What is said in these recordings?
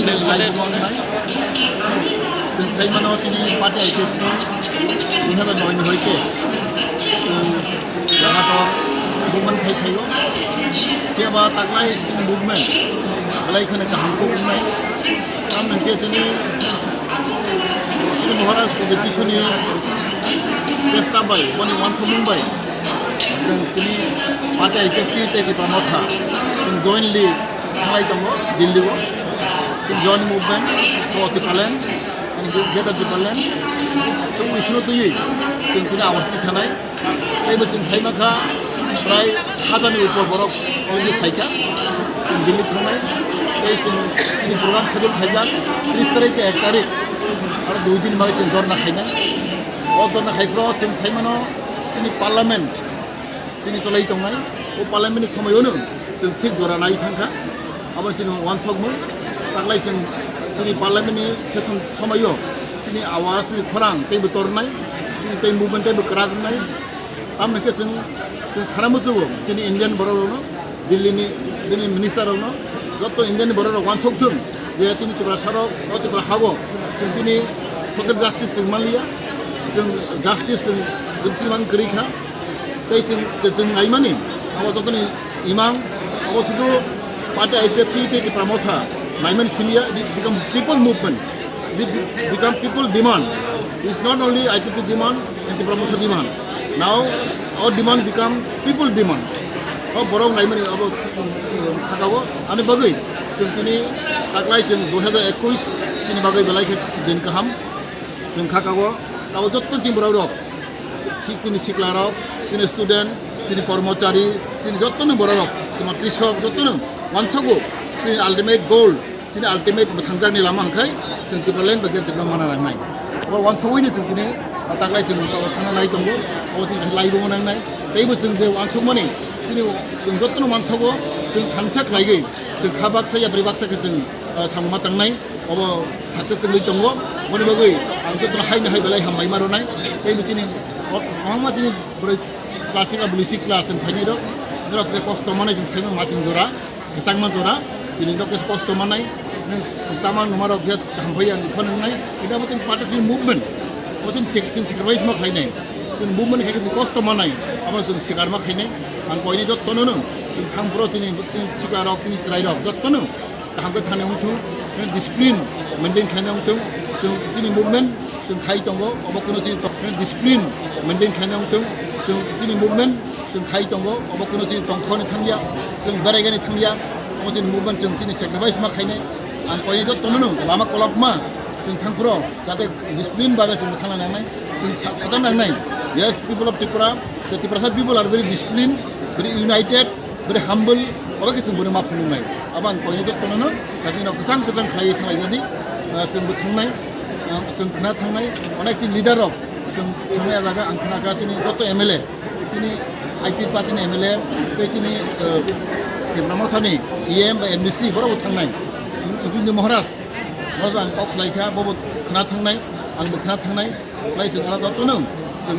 जों लाइव मावनाय जों साइमानाव दिनै पार्टी आइटेमनि 2009 হইতে जों জাগাতৰ मुभमेन्ट खायखायो केबा ताकलाय मुभमेन्ट गलायखोनो गाहामखौ बुंनाय आमनोखे जोंनि महाराज पलिटिशियननि চেষ্টা बाय बनि वानस बुंबाय जों दिनै पार्टी आइटेमनि तेदि प्रमथा जों जयेन्टलि थांलाय दङ दिल्लीआव जों जयेन्ट मुभमेन्ट फर दि पार्लियामेन्ट गेदार दि पार्लियामेन्ट जों इसोर दैयै जों दिनै आवाजनि सानाय बेबो जों साइमाखा प्राय हाजारनि उपर बरफ अलरेडि फायखा जों दिल्ली थांनाय बे जों दिनै प्रग्राम शेड्युल खायजा 30 तारिख 1 तारिख आरो 2 दिन बाय जों दरना खायनाय दरना खायफ्राव जों साइमानाव दिनै पार्लियामेन्ट दिनै चलाय दंनाय ओ पार्लियामेन्टनि समायावनो जों थिक जरा नाय थांखा आरो जों वानसकमोन ताकलाय जों दिनै पार्लियामेन्टनि सेसन समायाव दिनै आवाजनि खरां तेबो तरनाय दिनै दै मुभमेन्ट तेबो करागनाय आमनोखे जों सारा मोसौआव दिनै इन्डियान बर'नो दिल्लीनि दिनै मिनिस्टारावनो जत इन्डियान बर'नो वानसकथों जे दिनै त्रिपुरा साराव त्रिपुरा हावो जों दिनै ससियेल जास्टिस जों मालिया जों जास्टिस जों तिमान गैखा जों नायमानि आवा जतनि इमां आवा सुदु पार्टी आइपिएफपि ते प्रमथा नायमान सिलिया become people movement become people demand is not only IPFP demand and the प्रमथा demand now our demand become people demand अब बरं नायमानि अब थागावो आनि बागै जों दिनै ताकलाय जों 2021 दिनै बागै बेलायखे दिन गाहाम जों खागावो आव जत्त जों बरं रक दिनै सिख्ला रक दिनै स्टुडेन्ट दिनै कर्मचारी दिनै जत्तनो बर' रक दिनै कृषक जत्तनो वानसगो दिनै आल्टिमेट गोल दिनै आल्टिमेट थांजानि लामा हांखाय जों डिपार्टमेन्ट बागै डिप्ल'मा माना लांनाय अब वानसगैनो जों दिनै ताकलाय जों थांना नाय दङ अब दिनै लाइबो मोननाय बेबो जों जे वानसग माने दिनै जों जत्तनो वानसगो जों थांचा खालायगै जों खाबाक्सा या ब्रिबाक्साखौ जों साममा थांनाय अब साक्सेस जों दङ मनि बागै आं जत्तनो हायनो हायबालाय हामबाय मारनाय बेबो दिनै मामा दिनै क्लासिका बुलिसिक्ला जों फायनाय दं जेराव कस्त' माने जों साइमा माथिं जरा चांमा जरा दिनै दके कस्त' मानाय चामा नुमाराव गेट हामफैया फोरोंनाय बिदाबो जों पार्टी मुभमेन्ट जों सेक्रिफाइस मा खायनाय जों मुभमेन्ट खायखो जों कस्त' मानाय आरो जों सिगार मा खायनाय आं कयनि जत्तनो जों थांफ्राव दिनै सिगाराव दिनै चिरायराव जत्तनो हांखो थानाय हंथों डिसिप्लिन मेनटेन खालामनाय हंथों जों दिनै मुभमेन्ट जों खाय दङ अबखौनो जों डिसिप्लिन मेनटेन खालामनाय हंथों जों दिनै मुभमेन्ट जों खाय दङ अबखौनो जों दंथ'नो थांलिया जों बेरायगानि थांलिया अब जों मुभमेन्ट जों दिनै सेक्रिफाइस मा खायनाय आं कयनि जत्तनो लामा कलाब मा जों थांफ्राव जाहाथे डिसिप्लिन बागै जों थांना नांनाय जों सादान नांनाय yes people of Tripura the Tripura people are very disciplined, very united, very humble. Orang kita semua maaf mengenai. Abang kau ini tu kono, tapi nak kecang kaya tengah jadi, cembu tengah, kena tengah. Orang itu leader of, tengah laga angkana kata ini jatuh MLA, ini IP party ni MLA, ini Tripura ni EM by MDC, baru tengah. Itu ni Maharaj, Maharaj ang off like bawa kena tengah, ang kena tengah, like sekarang jatuh nung,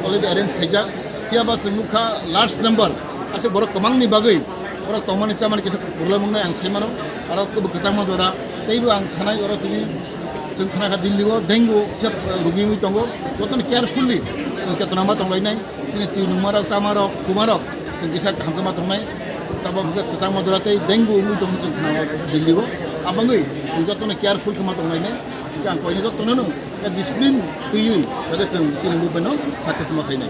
already arrange kerja. Tiaba semuka large number, asal borok kemang ni bagai, borok toman ni caman kisah problem mengenai ang saya mana, orang tu berkecam macam tapi ang sana orang tu ni, tengah kat Delhi go, dengue, siap rugi ni tunggu, waktu ni carefully, cakap nama tunggu lain, ini tu numarok, camarok, kumarok, kisah hangkama tunggu lain, tapi berkecam macam tapi dengue ni tunggu tengah Delhi go, abang gay, waktu ni careful kama tunggu lain, yang kau ini tu nunu, disiplin tuju, ada cing movement no, sakit semua kini.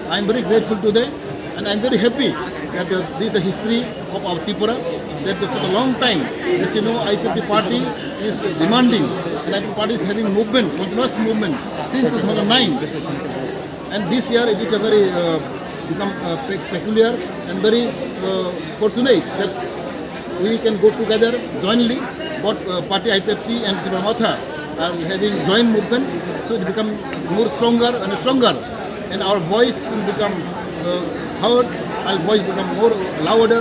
I am very grateful today and I am very happy that this is the history of our Tripura, that for a long time, as you know, IPP party is demanding and IPP party is having movement, continuous movement since 2009. And this year it is a very become peculiar and very fortunate that we can go together jointly, both party IPP and Tripura are having joint movement, so it become more stronger and stronger. And our voice will become heard, our voice become more louder.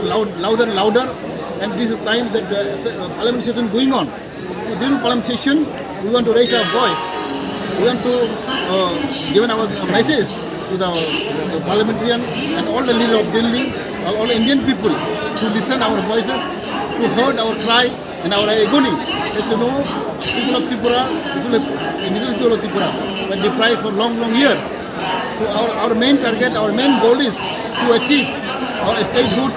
And this is time that parliament session going on. So during parliament session, we want to raise our voice. We want to give our message to the parliamentarians and all the leaders of Delhi, all Indian people to listen our voices, to heard our cry and our agony. As you know, people of Tripura, especially indigenous people of Tripura, were deprived for long years. So our main target, our main goal is to achieve our statehood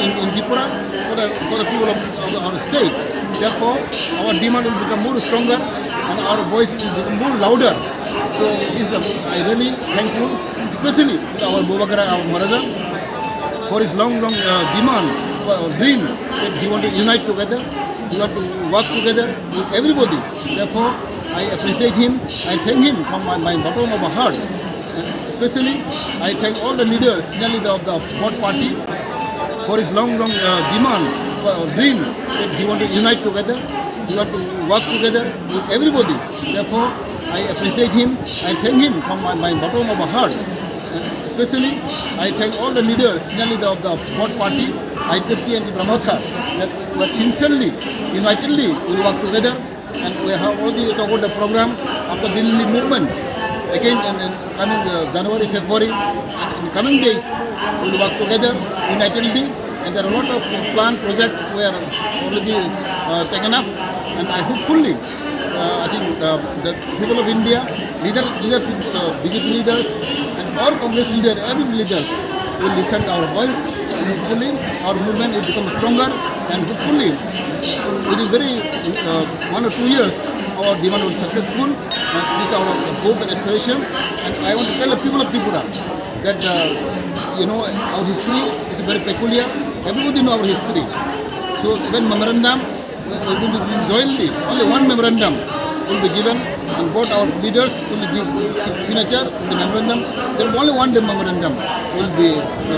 in Tripura for the people of our state. Therefore, our demand will become more stronger and our voice will become more louder. So this, I really thankful, especially to our Bobakara, our Maharaja, for his long demand, dream that he want to unite together, he want to work together with everybody. Therefore, I appreciate him, I thank him from my bottom of my heart. And especially, I thank all the leaders, especially of the both party, for his long demand, dream that he want to unite together, he want to work together with everybody. Therefore, I appreciate him, I thank him from my bottom of my heart. And especially, I thank all the leaders, especially of the both party, IPFT and the Brahmotha, that sincerely, unitedly, we work together, and we have already talked about the program of the Delhi movement. Again, in coming January, February, and in coming days, we will work together unitedly, and there are a lot of planned projects were already taken up, and I hopefully, I think the people of India, BJP leaders, and all Congress leaders, every leaders will listen to our voice, and hopefully our movement will become stronger, and hopefully within very 1 or 2 years, our demand will be successful, and this is our hope and aspiration. And I want to tell the people of Tripura that our history is very peculiar. Everybody know our history. So when memorandum will be jointly, only one memorandum will be given, and both our leaders will give signature to the memorandum. There will be only one memorandum will be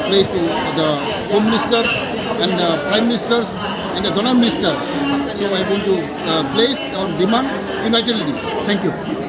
placed to the Home Ministers and the Prime Ministers and the Donor Minister. So I want to place our demand unitedly. Thank you.